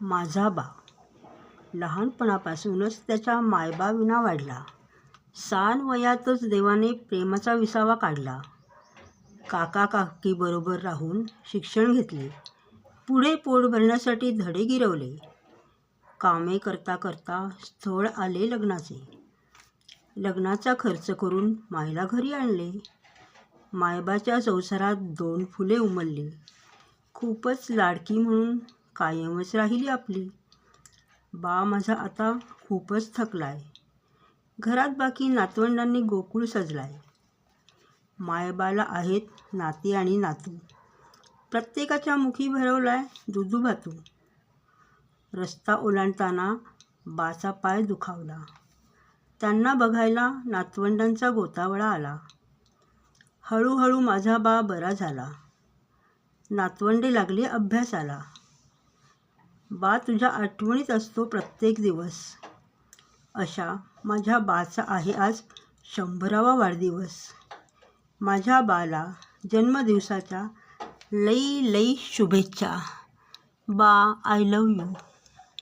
माझा बा लहानपणापासूनच त्याच्या मायबाविना वाढला. सान वयातच देवाने प्रेमाचा विसावा काढला. काका काकीबरोबर राहून शिक्षण घेतले. पुढे पोट भरण्यासाठी धडे गिरवले. कामे करता करता स्थळ आले लग्नाचे. लग्नाचा खर्च करून मायला घरी आणले. मायबाच्या संसारात 2 फुले उमलली. खूपच लाडकी म्हणून कायमच राहिली आपली. बा माझा आता खूपच थकलाय. घरात बाकी नातवंडांनी गोकुळ सजलाय. मायबाला आहेत नाती आणि नातू. प्रत्येकाच्या मुखी भरवलाय दुधूभातू. रस्ता ओलांडताना बाचा पाय दुखावला. त्यांना बघायला नातवंडांचा गोतावळा आला. हळूहळू माझा बा बरा झाला. नातवंडे लागले अभ्यासाला. बा तुझ्या आठवणीत असतो प्रत्येक दिवस. अशा माझ्या बाचा आहे आज 100वा वाढदिवस. माझ्या बाला जन्मदिवसाच्या लई लई शुभेच्छा. बा, आय लव्ह यू.